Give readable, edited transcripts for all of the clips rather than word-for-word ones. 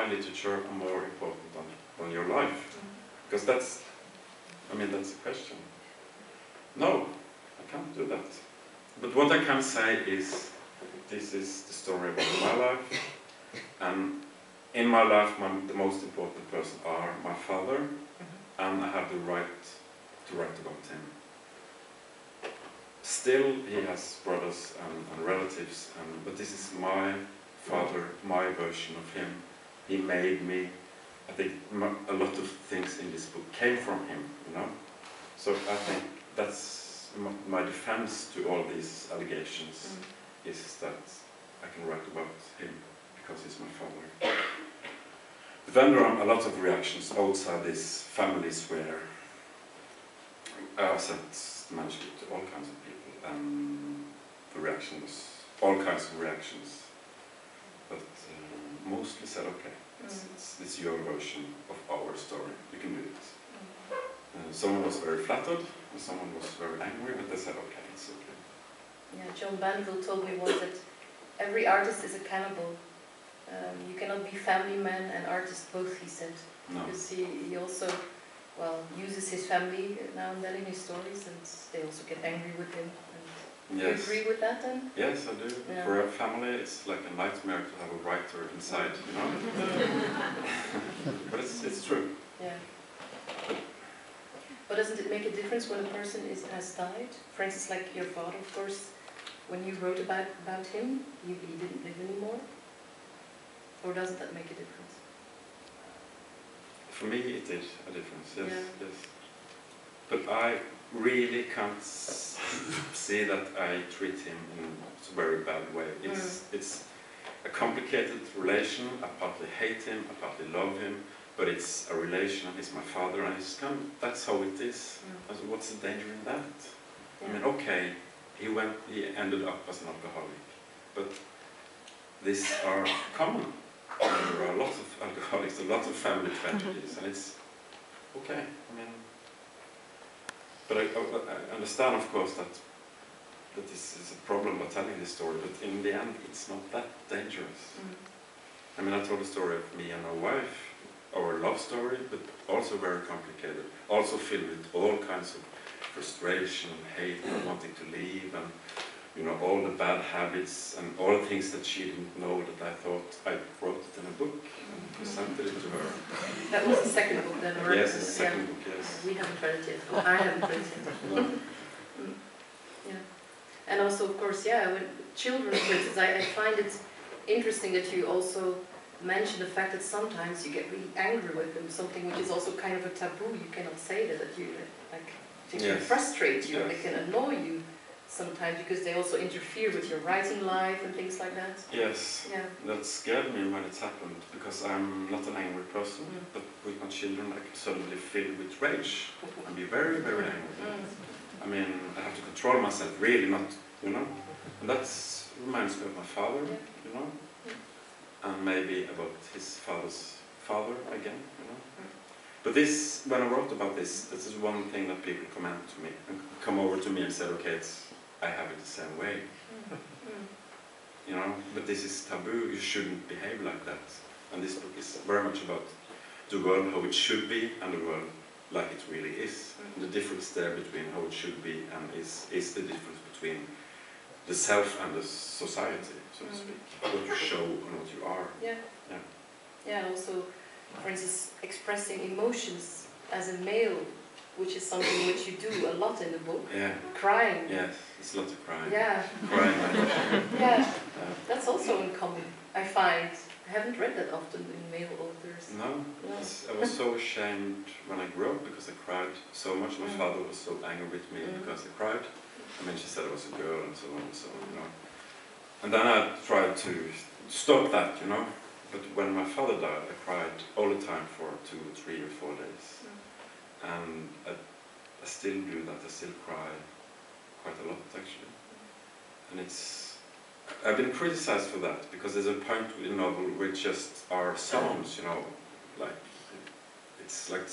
my literature are more important than your life? Because that's, I mean, that's the question. No, I can't do that. But what I can say is, this is the story about my life, and in my life, the most important person are my father, and I have the right to write about him. Still, he has brothers and relatives, but this is my father, my version of him. He made me. I think a lot of things in this book came from him, you know. So I think that's my defense to all these allegations, is that I can write about him because he's my father. But then there are a lot of reactions outside these families where I sent the manuscript to all kinds of people, and the reaction was all kinds of reactions. But mostly said, okay, it's your version of our story, you can do it. Someone was very flattered, and someone was very angry, but they said, okay, it's okay. Yeah, John Banville told me once that every artist is a cannibal. You cannot be family man and artist both, he said. No. Because he also, well, uses his family now and then in his stories, and they also get angry with him. And Yes. you agree with that then? Yes, I do. Yeah. For a family, it's like a nightmare to have a writer inside, you know? But it's true. Yeah. But doesn't it make a difference when a person has died? For instance, like your father, of course, when you wrote about him, he didn't live anymore? Or doesn't that make a difference? For me, it did a difference, yes, Yeah. yes. But I really can't see that I treat him in a very bad way. It's a complicated relation. I partly hate him, I partly love him, but it's a relation. He's my father, and that's how it is. So what's the danger in that? Yeah. I mean, okay, he ended up as an alcoholic, but these are common. There are a lot of alcoholics, a lot of family tragedies, and it's okay. I mean, but I understand, of course, that this is a problem by telling this story. But in the end, it's not that dangerous. I mean, I told the story of me and my wife, our love story, but also very complicated, also filled with all kinds of frustration, hate, and wanting to leave, and you know, all the bad habits and all the things that she didn't know that I thought I wrote it in a book and presented it to her. That was the second book then, or? Yes, it's the second book, yes. We haven't read it yet. Well, I haven't read it yet. Yeah. And also, of course, yeah, when children, for instance, I find it interesting that you also mention the fact that sometimes you get really angry with them, something which is also kind of a taboo. You cannot say that you, like, they can frustrate you, or they can annoy you sometimes, because they also interfere with your writing life and things like that. Yes, yeah. That scared me when it happened, because I'm not an angry person, but with my children I can suddenly fill with rage and be very, very angry. I mean, I have to control myself, really, not, you know, and that reminds me of my father, you know, and maybe about his father's father again, you know. But this, when I wrote about this is one thing that people come over to me and said, okay, I have it the same way. You know, but this is taboo, you shouldn't behave like that. And this book is very much about the world how it should be and the world like it really is. And the difference there between how it should be and is the difference between the self and the society, so to speak. What you show and what you are. Yeah. Yeah. Yeah, and also, for instance, expressing emotions as a male, which is something which you do a lot in the book. Yeah. Crying. Yes, it's a lot of crying. Yeah. Crying. Yeah. That's also uncommon, I find. I haven't read that often in male authors. No. I was so ashamed when I grew up because I cried so much. My father was so angry with me because I cried. I mean, she said I was a girl and so on and so on, you know. And then I tried to stop that, you know. But when my father died, I cried all the time for 2 or 3 or 4 days. And I still do that. I still cry quite a lot, actually. And I've been criticized for that, because there's a point in the novel where it just are songs, you know, like, it's like,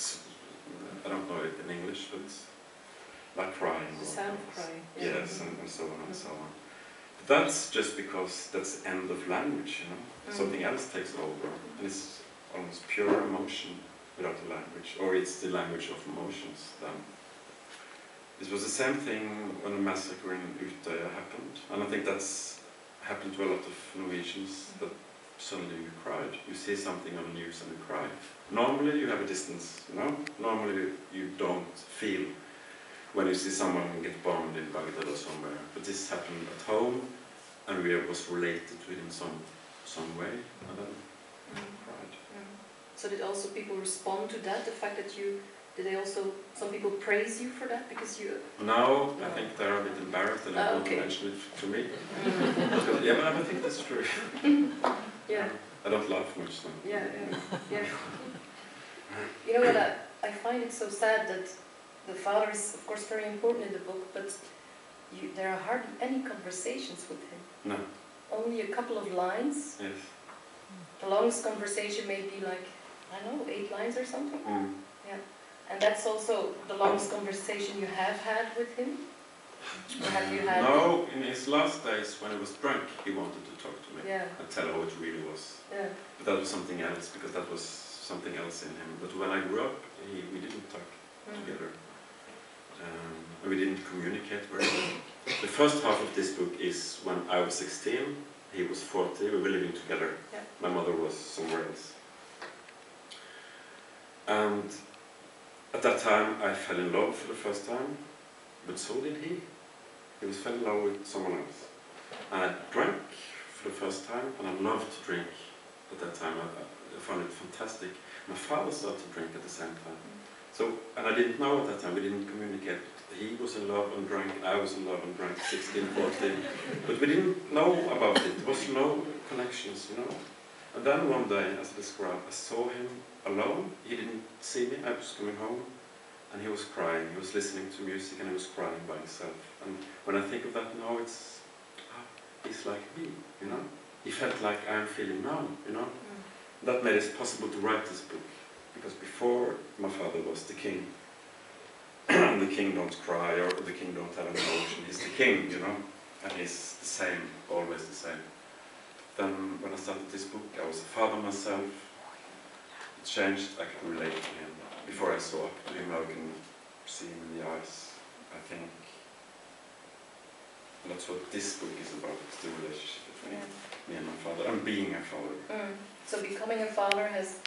I don't know it in English, but it's like crying. The sound of crying. Yes, and so on and so on. But that's just because that's the end of language, you know. Something else takes over, and it's almost pure emotion without a language, or it's the language of emotions. Then it was the same thing when the massacre in Utøya happened, and I think that's happened to a lot of Norwegians, that suddenly you cried. You see something on the news and you cry. Normally you have a distance, you know? Normally you don't feel when you see someone get bombed in Baghdad or somewhere. But this happened at home, and we was related to it in some way, and then cried. So did also people respond to that? The fact that you, did they also, some people praise you for that because you? No, I think they're a bit embarrassed and they don't mention it to me. Yeah, but I think that's true. Yeah. I don't laugh much then. Yeah. You know what, I find it so sad that the father is, of course, very important in the book, but there are hardly any conversations with him. No. Only a couple of lines. Yes. The longest conversation may be like, I don't know, 8 lines or something. Yeah. And that's also the longest conversation you have had with him? Or have you had? No, in his last days when he was drunk, he wanted to talk to me. Yeah. And tell how it really was. Yeah. But that was something else, because that was something else in him. But when I grew up, we didn't talk together. And we didn't communicate very well. The first half of this book is when I was 16, he was 40, we were living together. Yeah. My mother was somewhere else. And at that time I fell in love for the first time, but so did he. He was fell in love with someone else. And I drank for the first time, and I loved to drink at that time. I found it fantastic. My father started to drink at the same time. So, and I didn't know at that time, we didn't communicate. He was in love and drank, I was in love and drank, 16, 14. But we didn't know about it. There was no connections, you know. And then one day, as I described, I saw him alone. He didn't see me. I was coming home, and he was crying. He was listening to music, and he was crying by himself. And when I think of that now, it's, he's like me, you know. He felt like I'm feeling now, you know. That made it possible to write this book. Because before, my father was the king. And the king don't cry, or the king don't have an emotion. He's the king, you know. And he's the same, always the same. Then, when I started this book, I was a father myself. It changed, I could relate to him. Before I saw up to him, I can see him in the eyes. I think that's what this book is about, it's the relationship between me and my father, and being a father. So becoming a father has